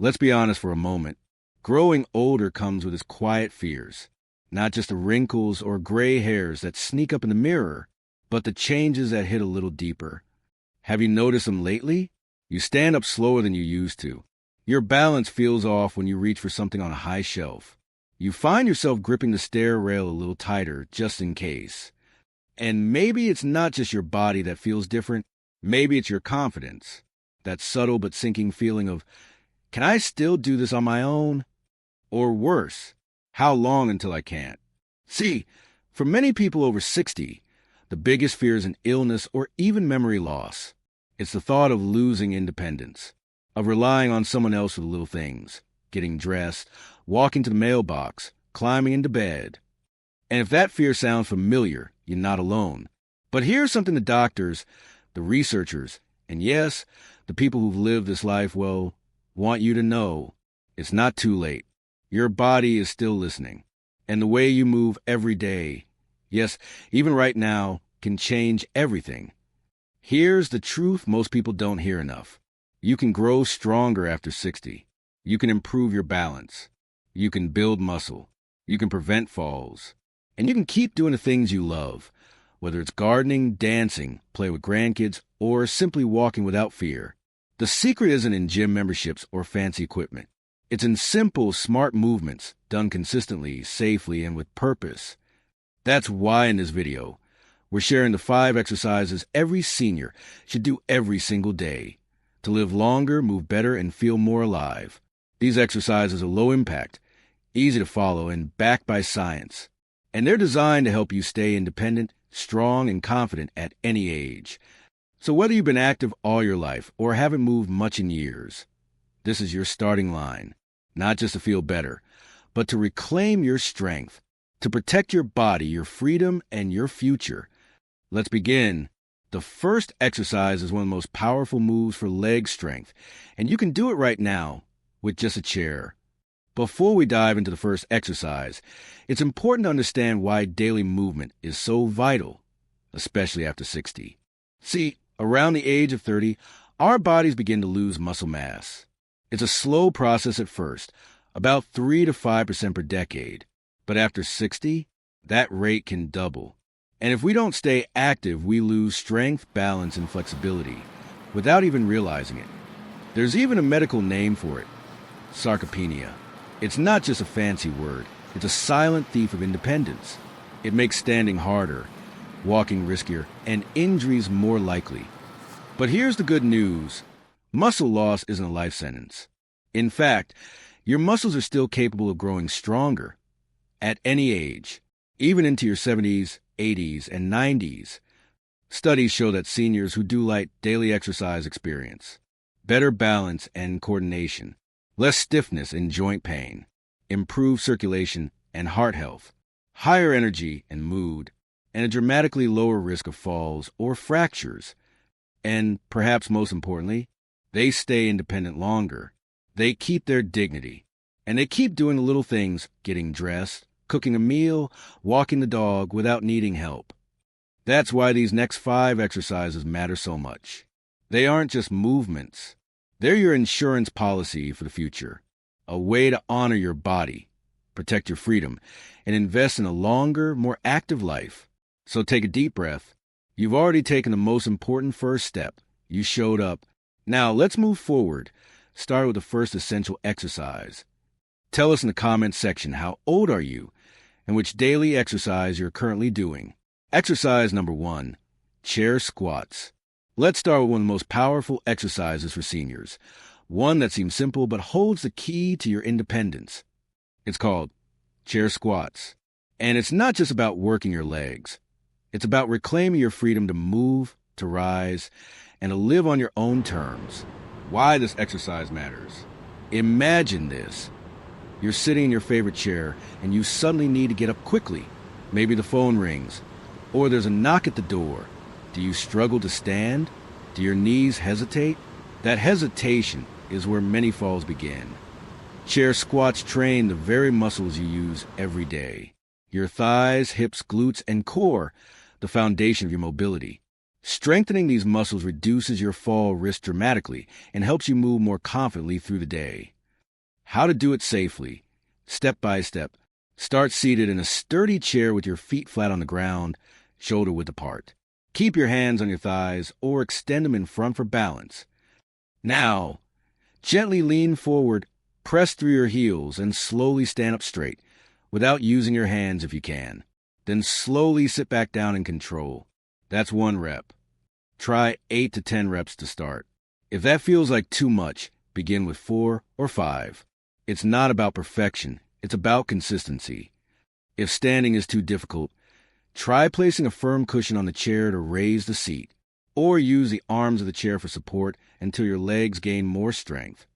Let's be honest for a moment. Growing older comes with its quiet fears. Not just the wrinkles or gray hairs that sneak up in the mirror, but the changes that hit a little deeper. Have you noticed them lately? You stand up slower than you used to. Your balance feels off when you reach for something on a high shelf. You find yourself gripping the stair rail a little tighter, just in case. And maybe it's not just your body that feels different. Maybe it's your confidence. That subtle but sinking feeling of, can I still do this on my own? Or worse, how long until I can't? See, for many people over 60, the biggest fear is an illness or even memory loss. It's the thought of losing independence, of relying on someone else for the little things, getting dressed, walking to the mailbox, climbing into bed. And if that fear sounds familiar, you're not alone. But here's something the doctors, the researchers, and yes, the people who've lived this life well, want you to know. It's not too late. Your body is still listening. And the way you move every day, yes, even right now, can change everything. Here's the truth most people don't hear enough. You can grow stronger after 60. You can improve your balance. You can build muscle. You can prevent falls. And you can keep doing the things you love, whether it's gardening, dancing, play with grandkids, or simply walking without fear. The secret isn't in gym memberships or fancy equipment. It's in simple, smart movements done consistently, safely, and with purpose. That's why in this video, we're sharing the 5 exercises every senior should do every single day to live longer, move better, and feel more alive. These exercises are low impact, easy to follow, and backed by science. And they're designed to help you stay independent, strong, and confident at any age. So whether you've been active all your life or haven't moved much in years, this is your starting line. Not just to feel better, but to reclaim your strength, to protect your body, your freedom, and your future. Let's begin. The first exercise is one of the most powerful moves for leg strength, and you can do it right now with just a chair. Before we dive into the first exercise, it's important to understand why daily movement is so vital, especially after 60. See, around the age of 30, our bodies begin to lose muscle mass. It's a slow process at first, about 3 to 5% per decade. But after 60, that rate can double. And if we don't stay active, we lose strength, balance, and flexibility without even realizing it. There's even a medical name for it, sarcopenia. It's not just a fancy word. It's a silent thief of independence. It makes standing harder, walking riskier, and injuries more likely. But here's the good news. Muscle loss isn't a life sentence. In fact, your muscles are still capable of growing stronger at any age, even into your 70s, 80s, and 90s. Studies show that seniors who do light daily exercise experience better balance and coordination, less stiffness and joint pain, improved circulation and heart health, higher energy and mood, and a dramatically lower risk of falls or fractures. And perhaps most importantly, they stay independent longer. They keep their dignity. And they keep doing the little things, getting dressed, cooking a meal, walking the dog without needing help. That's why these next 5 exercises matter so much. They aren't just movements. They're your insurance policy for the future. A way to honor your body, protect your freedom, and invest in a longer, more active life. So take a deep breath. You've already taken the most important first step. You showed up. Now, let's move forward. Start with the first essential exercise. Tell us in the comments section how old are you and which daily exercise you're currently doing. Exercise number 1, chair squats. Let's start with one of the most powerful exercises for seniors, one that seems simple but holds the key to your independence. It's called chair squats. And it's not just about working your legs. It's about reclaiming your freedom to move, to rise, and to live on your own terms. Why this exercise matters. Imagine this. You're sitting in your favorite chair and you suddenly need to get up quickly. Maybe the phone rings, or there's a knock at the door. Do you struggle to stand? Do your knees hesitate? That hesitation is where many falls begin. Chair squats train the very muscles you use every day. Your thighs, hips, glutes, and core, the foundation of your mobility. Strengthening these muscles reduces your fall risk dramatically and helps you move more confidently through the day. How to do it safely, step by step. Start seated in a sturdy chair with your feet flat on the ground, shoulder width apart. Keep your hands on your thighs or extend them in front for balance. Now, gently lean forward, press through your heels, and slowly stand up straight, without using your hands if you can. Then slowly sit back down in control. That's 1 rep. Try 8 to 10 reps to start. If that feels like too much, begin with 4 or 5. It's not about perfection, it's about consistency. If standing is too difficult, try placing a firm cushion on the chair to raise the seat, or use the arms of the chair for support until your legs gain more strength.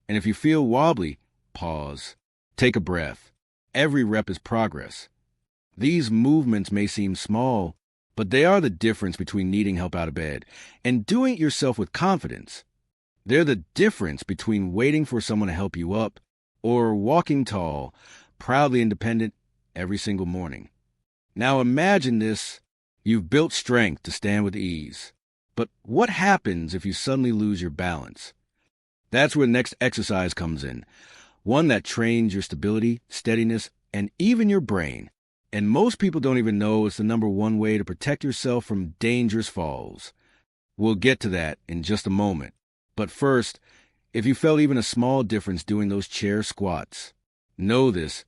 And if you feel wobbly, pause. Take a breath. Every rep is progress. These movements may seem small, but they are the difference between needing help out of bed and doing it yourself with confidence. They're the difference between waiting for someone to help you up or walking tall, proudly independent every single morning. Now imagine this. You've built strength to stand with ease. But what happens if you suddenly lose your balance? That's where the next exercise comes in. One that trains your stability, steadiness, and even your brain. And most people don't even know it's the #1 way to protect yourself from dangerous falls. We'll get to that in just a moment. But first, if you felt even a small difference doing those chair squats, know this,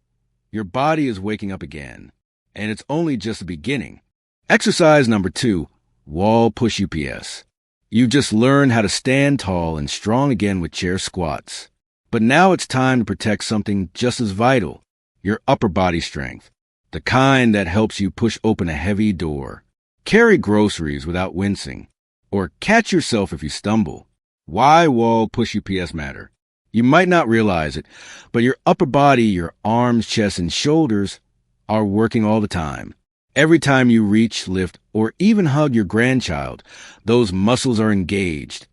your body is waking up again. And it's only just the beginning. Exercise number 2, wall push UPS. You've just learned how to stand tall and strong again with chair squats. But now it's time to protect something just as vital, your upper body strength. The kind that helps you push open a heavy door, carry groceries without wincing, or catch yourself if you stumble. Why wall push UPS matter? You might not realize it, but your upper body, your arms, chest, and shoulders are working all the time. Every time you reach, lift, or even hug your grandchild, those muscles are engaged.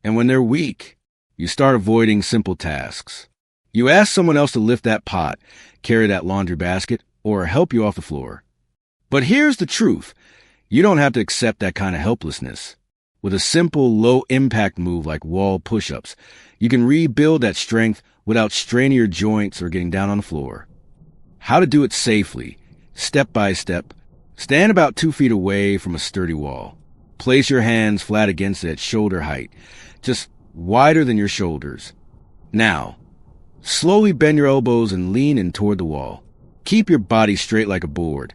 And when they're weak, you start avoiding simple tasks. You ask someone else to lift that pot, carry that laundry basket, or help you off the floor. But here's the truth. You don't have to accept that kind of helplessness. With a simple, low-impact move like wall push-ups, you can rebuild that strength without straining your joints or getting down on the floor. How to do it safely, step by step. Stand about 2 feet away from a sturdy wall. Place your hands flat against it at shoulder height, just wider than your shoulders. Now, slowly bend your elbows and lean in toward the wall. Keep your body straight like a board.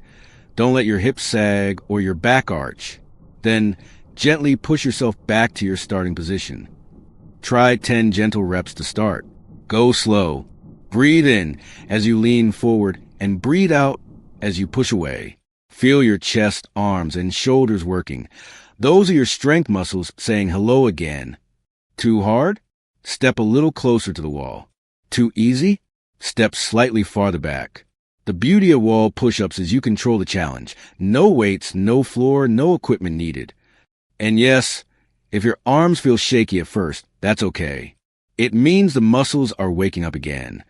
Don't let your hips sag or your back arch. Then, gently push yourself back to your starting position. Try 10 gentle reps to start. Go slow. Breathe in as you lean forward and breathe out as you push away. Feel your chest, arms, and shoulders working. Those are your strength muscles saying hello again. Too hard? Step a little closer to the wall. Too easy? Step slightly farther back. The beauty of wall push-ups is you control the challenge. No weights, no floor, no equipment needed. And yes, if your arms feel shaky at first, that's okay. It means the muscles are waking up again.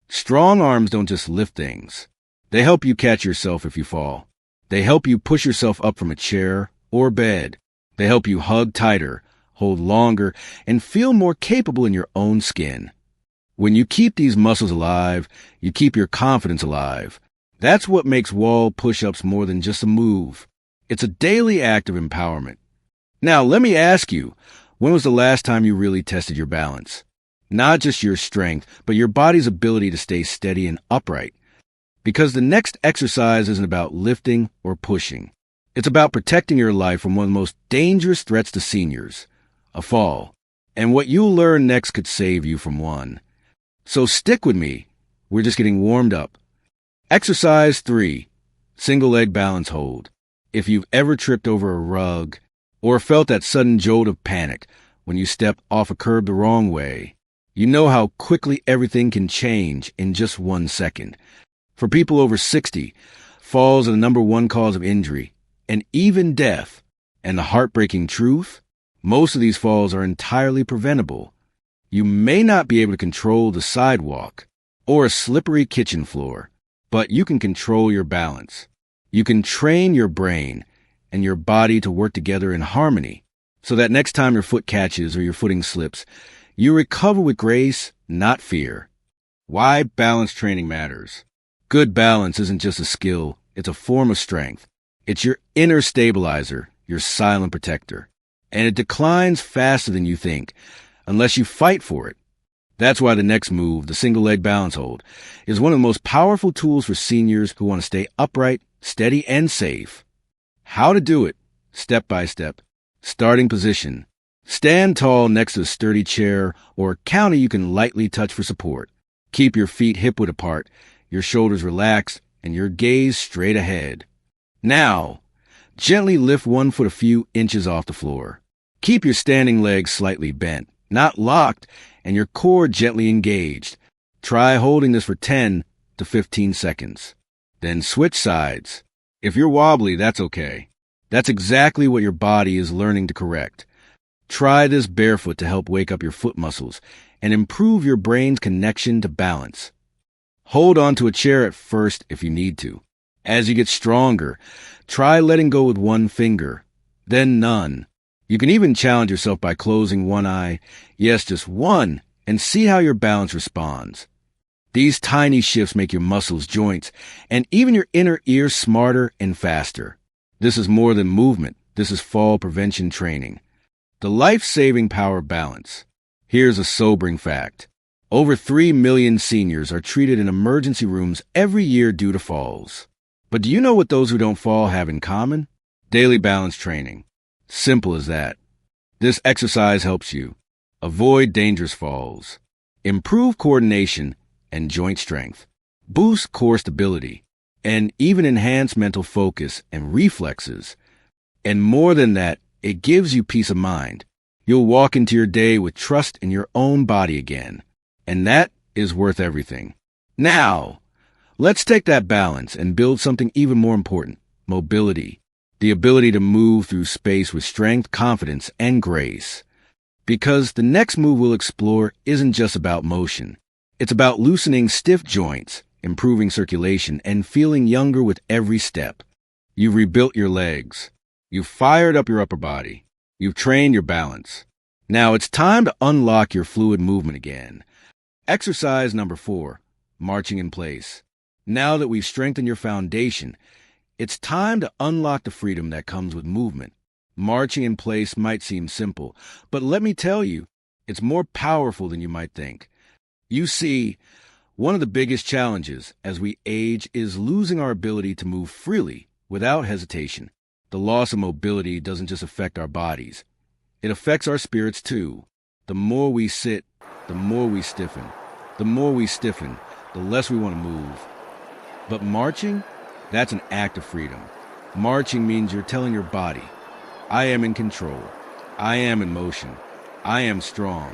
Strong arms don't just lift things. They help you catch yourself if you fall. They help you push yourself up from a chair or bed. They help you hug tighter, hold longer, and feel more capable in your own skin. When you keep these muscles alive, you keep your confidence alive. That's what makes wall push-ups more than just a move. It's a daily act of empowerment. Now, let me ask you, when was the last time you really tested your balance? Not just your strength, but your body's ability to stay steady and upright. Because the next exercise isn't about lifting or pushing. It's about protecting your life from one of the most dangerous threats to seniors, a fall. And what you'll learn next could save you from one. So stick with me. We're just getting warmed up. Exercise 3, single leg balance hold. If you've ever tripped over a rug or felt that sudden jolt of panic when you step off a curb the wrong way, you know how quickly everything can change in just 1 second. For people over 60, falls are the #1 cause of injury and even death. And the heartbreaking truth? Most of these falls are entirely preventable. You may not be able to control the sidewalk or a slippery kitchen floor, but you can control your balance. You can train your brain and your body to work together in harmony so that next time your foot catches or your footing slips, you recover with grace not fear. Why balance training matters. Good balance isn't just a skill, it's a form of strength. It's your inner stabilizer, your silent protector. And it declines faster than you think, unless you fight for it. That's why the next move, the single leg balance hold, is one of the most powerful tools for seniors who want to stay upright, steady, and safe. How to do it, step by step. Starting position. Stand tall next to a sturdy chair or a counter you can lightly touch for support. Keep your feet hip-width apart, your shoulders relaxed, and your gaze straight ahead. Now, gently lift one foot a few inches off the floor. Keep your standing legs slightly bent, not locked, and your core gently engaged. Try holding this for 10 to 15 seconds. Then switch sides. If you're wobbly, that's okay. That's exactly what your body is learning to correct. Try this barefoot to help wake up your foot muscles and improve your brain's connection to balance. Hold on to a chair at first if you need to. As you get stronger, try letting go with one finger, then none. You can even challenge yourself by closing one eye, yes, just one, and see how your balance responds. These tiny shifts make your muscles, joints, and even your inner ear smarter and faster. This is more than movement. This is fall prevention training. The life-saving power of balance. Here's a sobering fact. Over 3 million seniors are treated in emergency rooms every year due to falls. But do you know what those who don't fall have in common? Daily balance training. Simple as that. This exercise helps you avoid dangerous falls, improve coordination and joint strength, boost core stability, and even enhance mental focus and reflexes. And more than that, it gives you peace of mind. You'll walk into your day with trust in your own body again. And that is worth everything. Now, let's take that balance and build something even more important, mobility. The ability to move through space with strength, confidence, and grace. Because the next move we'll explore isn't just about motion. It's about loosening stiff joints, improving circulation, and feeling younger with every step. You've rebuilt your legs. You've fired up your upper body. You've trained your balance. Now it's time to unlock your fluid movement again. Exercise number 4, marching in place. Now that we've strengthened your foundation, it's time to unlock the freedom that comes with movement. Marching in place might seem simple, but let me tell you, it's more powerful than you might think. You see, one of the biggest challenges as we age is losing our ability to move freely without hesitation. The loss of mobility doesn't just affect our bodies. It affects our spirits too. The more we sit, the more we stiffen. The more we stiffen, the less we want to move. But marching? That's an act of freedom. Marching means you're telling your body, I am in control. I am in motion. I am strong.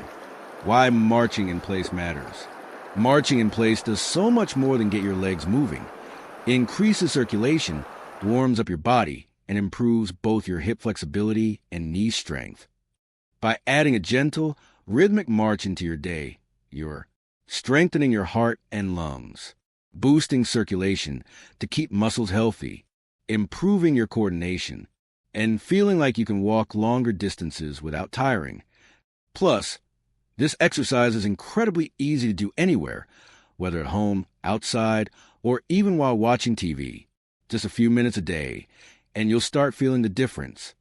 Why marching in place matters. Marching in place does so much more than get your legs moving. It increases circulation, warms up your body, and improves both your hip flexibility and knee strength. By adding a gentle, rhythmic march into your day, you're strengthening your heart and lungs, boosting circulation to keep muscles healthy, improving your coordination, and feeling like you can walk longer distances without tiring. Plus, this exercise is incredibly easy to do anywhere, whether at home, outside, or even while watching TV. Just a few minutes a day, and you'll start feeling the difference.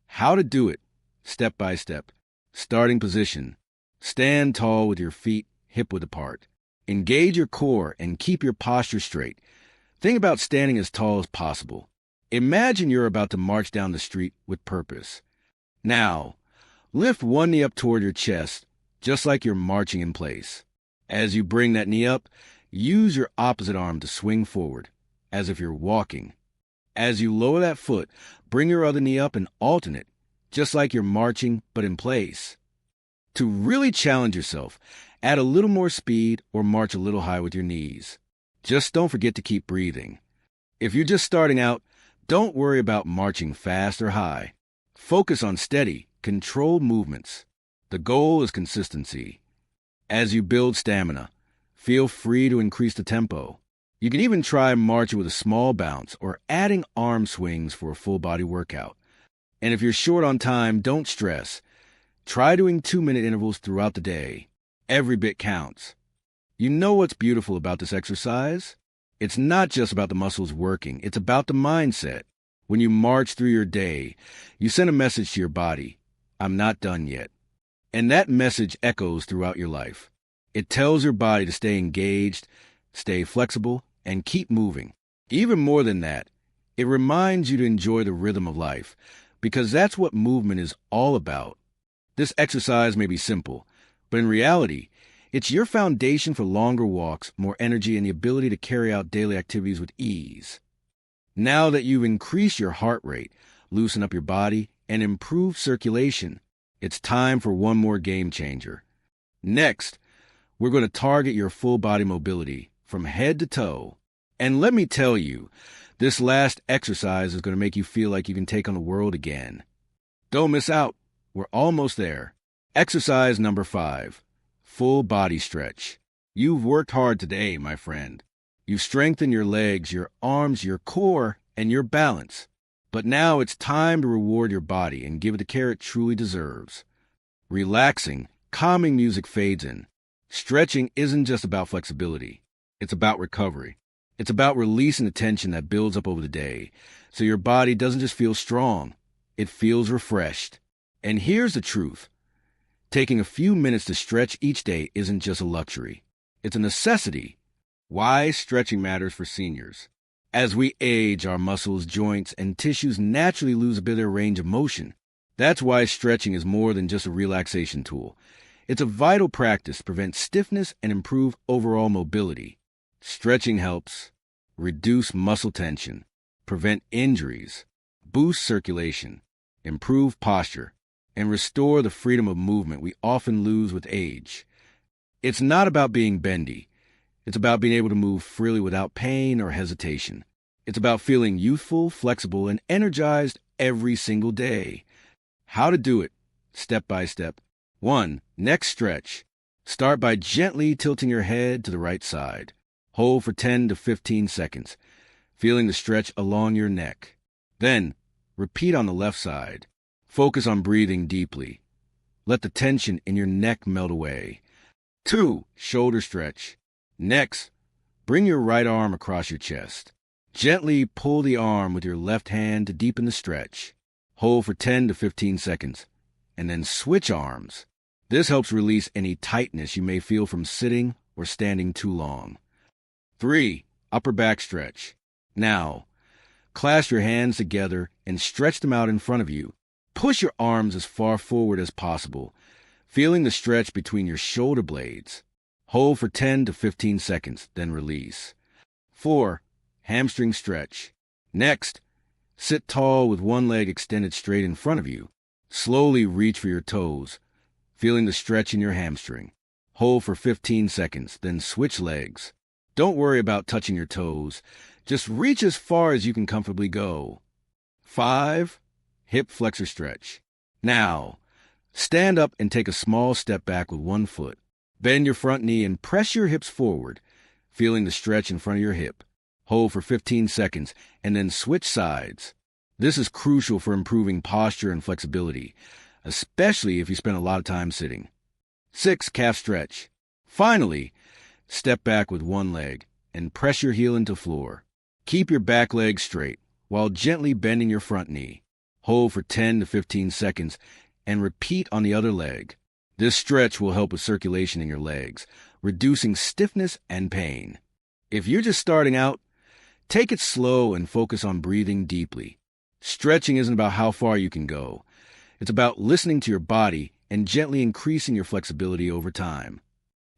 How to do it, step by step. Starting position. Stand tall with your feet hip-width apart. Engage your core and keep your posture straight. Think about standing as tall as possible. Imagine you're about to march down the street with purpose. Now, lift one knee up toward your chest, just like you're marching in place. As you bring that knee up, use your opposite arm to swing forward, as if you're walking. As you lower that foot, bring your other knee up and alternate, just like you're marching but in place. To really challenge yourself, add a little more speed or march a little high with your knees. Just don't forget to keep breathing. If you're just starting out, don't worry about marching fast or high. Focus on steady, controlled movements. The goal is consistency. As you build stamina, feel free to increase the tempo. You can even try marching with a small bounce or adding arm swings for a full body workout. And if you're short on time, don't stress. Try doing 2-minute intervals throughout the day. Every bit counts. You know what's beautiful about this exercise? It's not just about the muscles working, it's about the mindset. When you march through your day, you send a message to your body, I'm not done yet. And that message echoes throughout your life. It tells your body to stay engaged, stay flexible, and keep moving. Even more than that, it reminds you to enjoy the rhythm of life, because that's what movement is all about. This exercise may be simple, but in reality, it's your foundation for longer walks, more energy, and the ability to carry out daily activities with ease. Now that you've increased your heart rate, loosened up your body, and improved circulation, it's time for one more game changer. Next, we're going to target your full body mobility from head to toe. And let me tell you, this last exercise is going to make you feel like you can take on the world again. Don't miss out. We're almost there. Exercise number 5, full body stretch. You've worked hard today, my friend. You've strengthened your legs, your arms, your core, and your balance. But now it's time to reward your body and give it the care it truly deserves. Relaxing, calming music fades in. Stretching isn't just about flexibility. It's about recovery. It's about releasing the tension that builds up over the day, so your body doesn't just feel strong, it feels refreshed. And here's the truth. Taking a few minutes to stretch each day isn't just a luxury. It's a necessity. Why stretching matters for seniors. As we age, our muscles, joints, and tissues naturally lose a bit of their range of motion. That's why stretching is more than just a relaxation tool. It's a vital practice to prevent stiffness and improve overall mobility. Stretching helps reduce muscle tension, prevent injuries, boost circulation, improve posture, and restore the freedom of movement we often lose with age. It's not about being bendy. It's about being able to move freely without pain or hesitation. It's about feeling youthful, flexible, and energized every single day. How to do it, step by step. 1. Neck stretch. Start by gently tilting your head to the right side. Hold for 10 to 15 seconds, feeling the stretch along your neck. Then, repeat on the left side. Focus on breathing deeply. Let the tension in your neck melt away. 2. Shoulder stretch. Next, bring your right arm across your chest. Gently pull the arm with your left hand to deepen the stretch. Hold for 10 to 15 seconds, and then switch arms. This helps release any tightness you may feel from sitting or standing too long. 3. Upper back stretch. Now, clasp your hands together and stretch them out in front of you. Push your arms as far forward as possible, feeling the stretch between your shoulder blades. Hold for 10 to 15 seconds, then release. 4. Hamstring stretch. Next, sit tall with one leg extended straight in front of you. Slowly reach for your toes, feeling the stretch in your hamstring. Hold for 15 seconds, then switch legs. Don't worry about touching your toes. Just reach as far as you can comfortably go. 5. Hip flexor stretch. Now, stand up and take a small step back with one foot. Bend your front knee and press your hips forward, feeling the stretch in front of your hip. Hold for 15 seconds and then switch sides. This is crucial for improving posture and flexibility, especially if you spend a lot of time sitting. 6. Calf stretch. Finally, step back with one leg and press your heel into floor. Keep your back leg straight while gently bending your front knee. Hold for 10 to 15 seconds and repeat on the other leg. This stretch will help with circulation in your legs, reducing stiffness and pain. If you're just starting out, take it slow and focus on breathing deeply. Stretching isn't about how far you can go. It's about listening to your body and gently increasing your flexibility over time.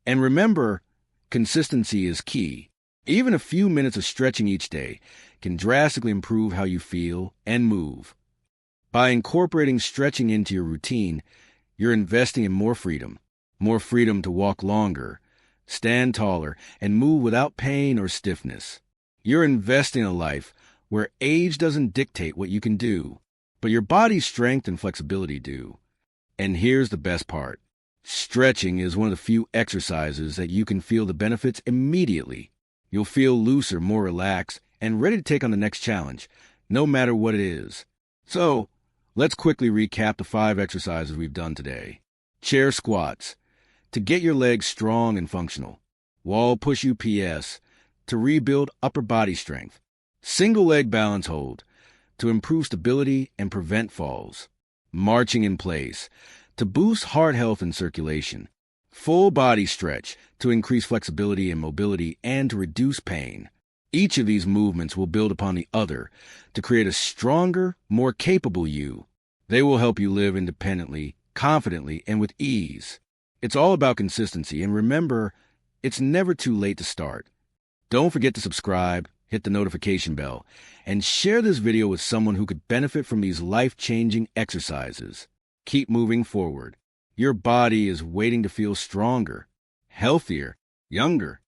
And remember, consistency is key. Even a few minutes of stretching each day can drastically improve how you feel and move. By incorporating stretching into your routine, you're investing in more freedom to walk longer, stand taller, and move without pain or stiffness. You're investing in a life where age doesn't dictate what you can do, but your body's strength and flexibility do. And here's the best part. Stretching is one of the few exercises that you can feel the benefits immediately. You'll feel looser, more relaxed, and ready to take on the next challenge, no matter what it is. So, let's quickly recap the 5 exercises we've done today. Chair squats. to get your legs strong and functional. Wall push UPS to rebuild upper body strength. Single leg balance hold to improve stability and prevent falls. Marching in place to boost heart health and circulation. Full body stretch to increase flexibility and mobility and to reduce pain. Each of these movements will build upon the other to create a stronger, more capable you. They will help you live independently, confidently, and with ease. It's all about consistency, and remember, it's never too late to start. Don't forget to subscribe, hit the notification bell, and share this video with someone who could benefit from these life-changing exercises. Keep moving forward. Your body is waiting to feel stronger, healthier, younger,